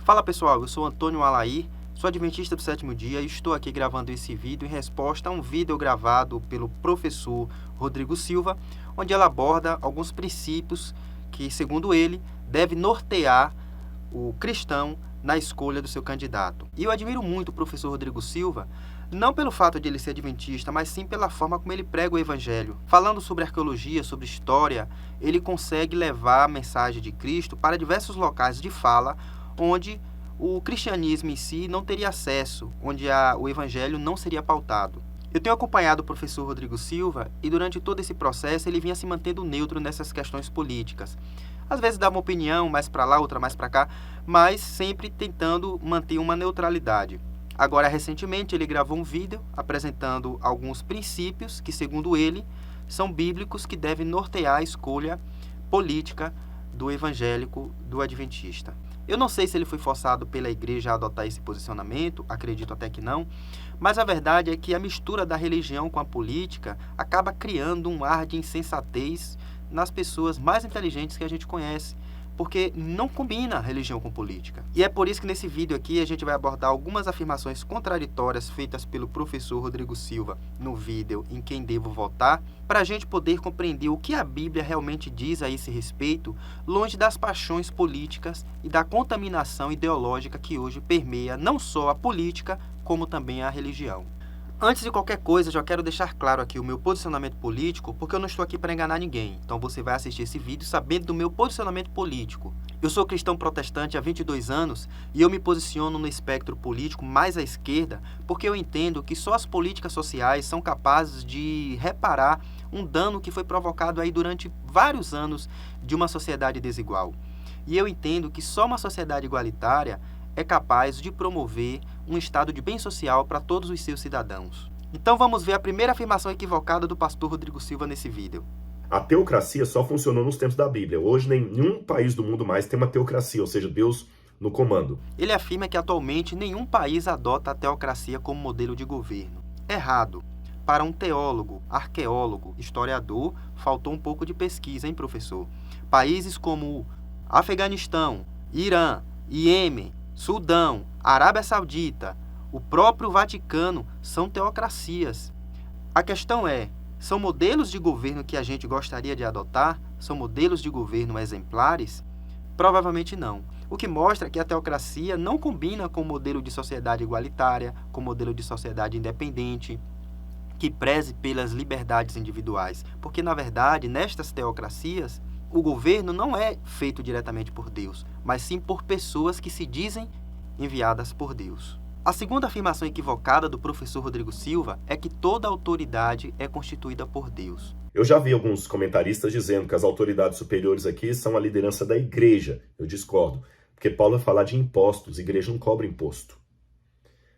Fala pessoal, eu sou Antônio Alair, sou adventista do sétimo dia e estou aqui gravando esse vídeo em resposta a um vídeo gravado pelo professor Rodrigo Silva, onde ele aborda alguns princípios que, segundo ele, deve nortear o cristão na escolha do seu candidato. E eu admiro muito o professor Rodrigo Silva, não pelo fato de ele ser adventista, mas sim pela forma como ele prega o evangelho. Falando sobre arqueologia, sobre história, ele consegue levar a mensagem de Cristo para diversos locais de fala, onde o cristianismo em si não teria acesso, onde o evangelho não seria pautado. Eu tenho acompanhado o professor Rodrigo Silva e durante todo esse processo ele vinha se mantendo neutro nessas questões políticas. Às vezes dava uma opinião mais para lá, outra mais para cá, mas sempre tentando manter uma neutralidade. Agora, recentemente, ele gravou um vídeo apresentando alguns princípios que, segundo ele, são bíblicos que devem nortear a escolha política do evangélico, do adventista. Eu não sei se ele foi forçado pela igreja a adotar esse posicionamento, acredito até que não, mas a verdade é que a mistura da religião com a política acaba criando um ar de insensatez nas pessoas mais inteligentes que a gente conhece, porque não combina religião com política. E é por isso que nesse vídeo aqui a gente vai abordar algumas afirmações contraditórias feitas pelo professor Rodrigo Silva no vídeo Em Quem Devo Votar, para a gente poder compreender o que a Bíblia realmente diz a esse respeito, longe das paixões políticas e da contaminação ideológica que hoje permeia não só a política, como também a religião. Antes de qualquer coisa, já quero deixar claro aqui o meu posicionamento político, porque eu não estou aqui para enganar ninguém. Então você vai assistir esse vídeo sabendo do meu posicionamento político. Eu sou cristão protestante há 22 anos e eu me posiciono no espectro político mais à esquerda, porque eu entendo que só as políticas sociais são capazes de reparar um dano que foi provocado aí durante vários anos de uma sociedade desigual. E eu entendo que só uma sociedade igualitária é capaz de promover um estado de bem social para todos os seus cidadãos. Então vamos ver a primeira afirmação equivocada do pastor Rodrigo Silva nesse vídeo. A teocracia só funcionou nos tempos da Bíblia. Hoje nenhum país do mundo mais tem uma teocracia, ou seja, Deus no comando. Ele afirma que atualmente nenhum país adota a teocracia como modelo de governo. Errado. Para um teólogo, arqueólogo, historiador, faltou um pouco de pesquisa, hein, professor? Países como Afeganistão, Irã, Iêmen, Sudão, Arábia Saudita, o próprio Vaticano são teocracias. A questão é, são modelos de governo que a gente gostaria de adotar? São modelos de governo exemplares? Provavelmente não. O que mostra que a teocracia não combina com o modelo de sociedade igualitária, com o modelo de sociedade independente, que preze pelas liberdades individuais. Porque, na verdade, nestas teocracias, o governo não é feito diretamente por Deus, mas sim por pessoas que se dizem enviadas por Deus. A segunda afirmação equivocada do professor Rodrigo Silva é que toda autoridade é constituída por Deus. Eu já vi alguns comentaristas dizendo que as autoridades superiores aqui são a liderança da igreja. Eu discordo, porque Paulo vai falar de impostos, a igreja não cobra imposto.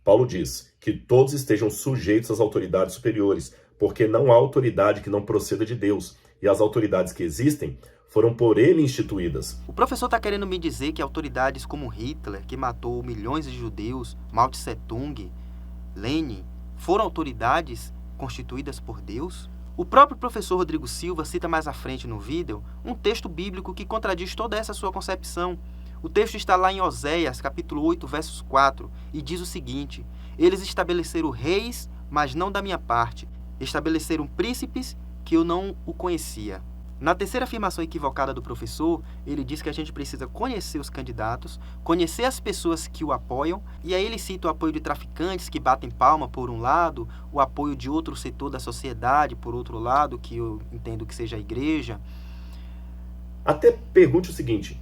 Paulo diz que todos estejam sujeitos às autoridades superiores, porque não há autoridade que não proceda de Deus, e as autoridades que existem foram por ele instituídas. O professor está querendo me dizer que autoridades como Hitler, que matou milhões de judeus, Mao Tse Tung, Lenin, foram autoridades constituídas por Deus? O próprio professor Rodrigo Silva cita mais à frente no vídeo um texto bíblico que contradiz toda essa sua concepção. O texto está lá em Oséias, capítulo 8, versos 4, e diz o seguinte: eles estabeleceram reis, mas não da minha parte, estabeleceram príncipes que eu não o conhecia. Na terceira afirmação equivocada do professor, ele diz que a gente precisa conhecer os candidatos, conhecer as pessoas que o apoiam, e aí ele cita o apoio de traficantes que batem palma por um lado, o apoio de outro setor da sociedade por outro lado, que eu entendo que seja a igreja. Até pergunte o seguinte: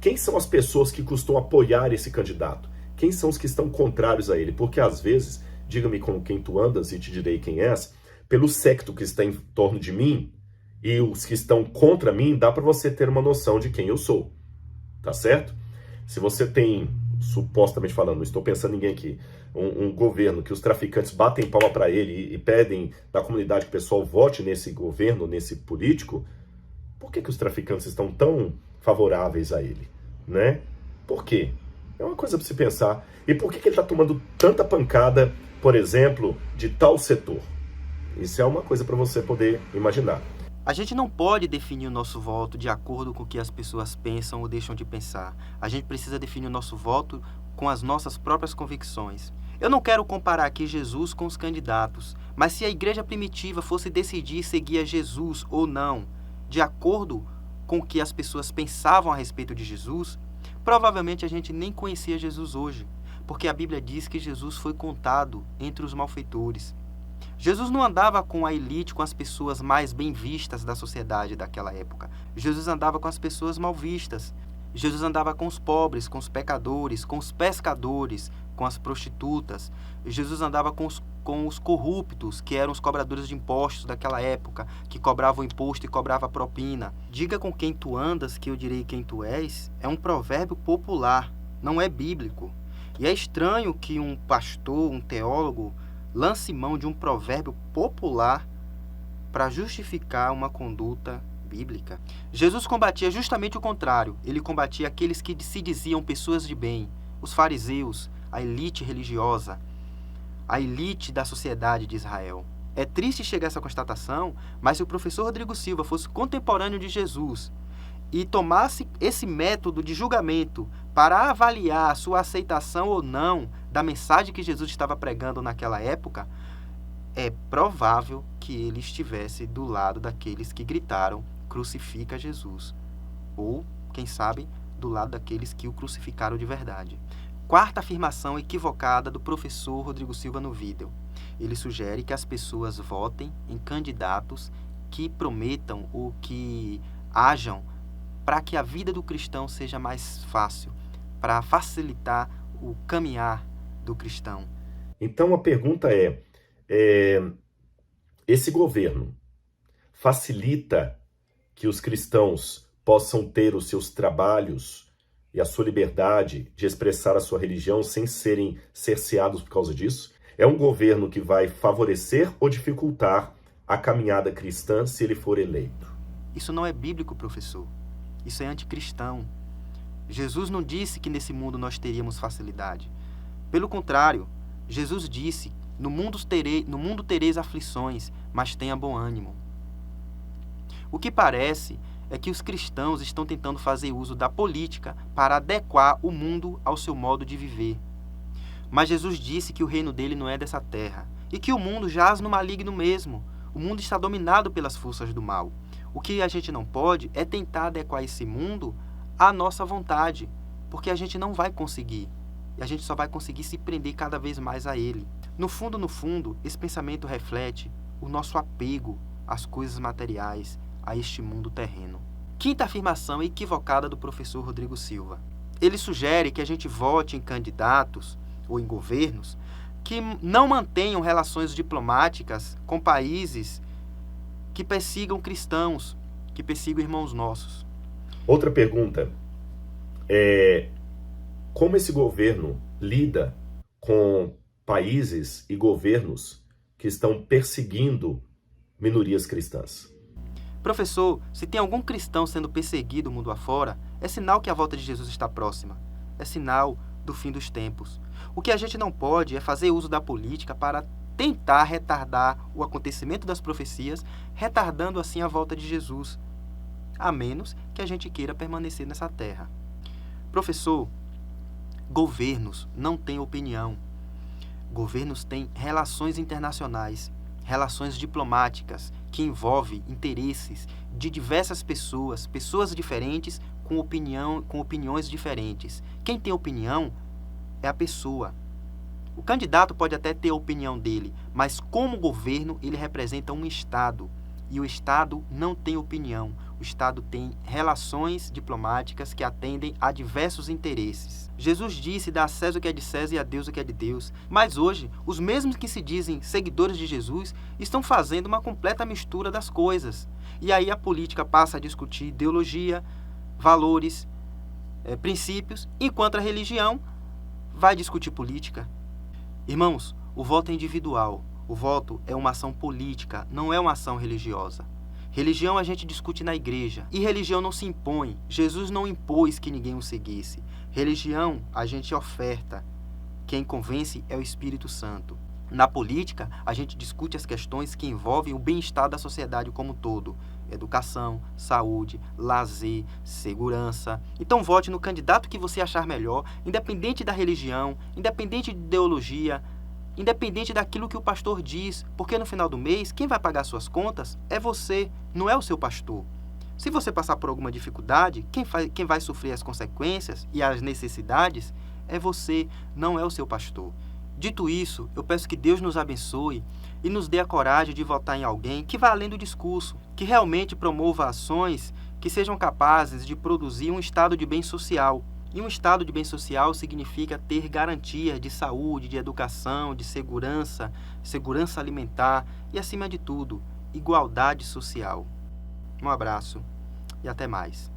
quem são as pessoas que costumam apoiar esse candidato? Quem são os que estão contrários a ele? Porque às vezes, diga-me com quem tu andas e te direi quem és, pelo séquito que está em torno de mim, e os que estão contra mim, dá para você ter uma noção de quem eu sou, tá certo? Se você tem, supostamente falando, não estou pensando em ninguém aqui, um governo que os traficantes batem palma para ele e pedem da comunidade que o pessoal vote nesse governo, nesse político, por que os traficantes estão tão favoráveis a ele, né? Por quê? É uma coisa para se pensar. E por que ele está tomando tanta pancada, por exemplo, de tal setor? Isso é uma coisa para você poder imaginar. A gente não pode definir o nosso voto de acordo com o que as pessoas pensam ou deixam de pensar. A gente precisa definir o nosso voto com as nossas próprias convicções. Eu não quero comparar aqui Jesus com os candidatos, mas se a igreja primitiva fosse decidir seguir a Jesus ou não, de acordo com o que as pessoas pensavam a respeito de Jesus, provavelmente a gente nem conhecia Jesus hoje, porque a Bíblia diz que Jesus foi contado entre os malfeitores. Jesus não andava com a elite, com as pessoas mais bem vistas da sociedade daquela época. Jesus andava com as pessoas mal vistas. Jesus andava com os pobres, com os pecadores, com os pescadores, com as prostitutas. Jesus andava com os corruptos, que eram os cobradores de impostos daquela época, que cobravam imposto e cobravam propina. Diga com quem tu andas, que eu direi quem tu és, é um provérbio popular, não é bíblico. E é estranho que um pastor, um teólogo, lance mão de um provérbio popular para justificar uma conduta bíblica. Jesus combatia justamente o contrário. Ele combatia aqueles que se diziam pessoas de bem, os fariseus, a elite religiosa, a elite da sociedade de Israel. É triste chegar a essa constatação, mas se o professor Rodrigo Silva fosse contemporâneo de Jesus e tomasse esse método de julgamento para avaliar a sua aceitação ou não da mensagem que Jesus estava pregando naquela época, é provável que ele estivesse do lado daqueles que gritaram, crucifica Jesus. Ou, quem sabe, do lado daqueles que o crucificaram de verdade. Quarta afirmação equivocada do professor Rodrigo Silva no vídeo. Ele sugere que as pessoas votem em candidatos que prometam ou que hajam para que a vida do cristão seja mais fácil, para facilitar o caminhar do cristão. Então a pergunta é, esse governo facilita que os cristãos possam ter os seus trabalhos e a sua liberdade de expressar a sua religião sem serem cerceados por causa disso? É um governo que vai favorecer ou dificultar a caminhada cristã se ele for eleito? Isso não é bíblico, professor. Isso é anticristão. Jesus não disse que nesse mundo nós teríamos facilidade. Pelo contrário, Jesus disse, no mundo tereis aflições, mas tenha bom ânimo. O que parece é que os cristãos estão tentando fazer uso da política para adequar o mundo ao seu modo de viver. Mas Jesus disse que o reino dele não é dessa terra e que o mundo jaz no maligno mesmo. O mundo está dominado pelas forças do mal. O que a gente não pode é tentar adequar esse mundo à nossa vontade, porque a gente não vai conseguir. E a gente só vai conseguir se prender cada vez mais a ele. No fundo, esse pensamento reflete o nosso apego às coisas materiais, a este mundo terreno. Quinta afirmação equivocada do professor Rodrigo Silva. Ele sugere que a gente vote em candidatos ou em governos que não mantenham relações diplomáticas com países que persigam cristãos, que persigam irmãos nossos. Outra pergunta é como esse governo lida com países e governos que estão perseguindo minorias cristãs? Professor, se tem algum cristão sendo perseguido mundo afora, é sinal que a volta de Jesus está próxima. É sinal do fim dos tempos. O que a gente não pode é fazer uso da política para tentar retardar o acontecimento das profecias, retardando assim a volta de Jesus, a menos que a gente queira permanecer nessa terra. Professor, governos não têm opinião. Governos têm relações internacionais, relações diplomáticas, que envolvem interesses de diversas pessoas, pessoas diferentes com opiniões diferentes. Quem tem opinião é a pessoa. O candidato pode até ter a opinião dele, mas como governo ele representa um Estado. E o Estado não tem opinião. O Estado tem relações diplomáticas que atendem a diversos interesses. Jesus disse: dá a César o que é de César e a Deus o que é de Deus. Mas hoje, os mesmos que se dizem seguidores de Jesus estão fazendo uma completa mistura das coisas. E aí a política passa a discutir ideologia, valores, princípios, enquanto a religião vai discutir política. Irmãos, o voto é individual. O voto é uma ação política, não é uma ação religiosa. Religião a gente discute na igreja. E religião não se impõe. Jesus não impôs que ninguém o seguisse. Religião a gente oferta. Quem convence é o Espírito Santo. Na política, a gente discute as questões que envolvem o bem-estar da sociedade como um todo. educação, saúde, lazer, segurança. Então vote no candidato que você achar melhor, independente da religião, independente de ideologia, independente daquilo que o pastor diz, porque no final do mês, quem vai pagar suas contas é você, não é o seu pastor. Se você passar por alguma dificuldade, quem vai sofrer as consequências e as necessidades é você, não é o seu pastor. Dito isso, eu peço que Deus nos abençoe e nos dê a coragem de votar em alguém que vá além do discurso, que realmente promova ações que sejam capazes de produzir um estado de bem social. E um estado de bem social significa ter garantia de saúde, de educação, de segurança, segurança alimentar e, acima de tudo, igualdade social. Um abraço e até mais.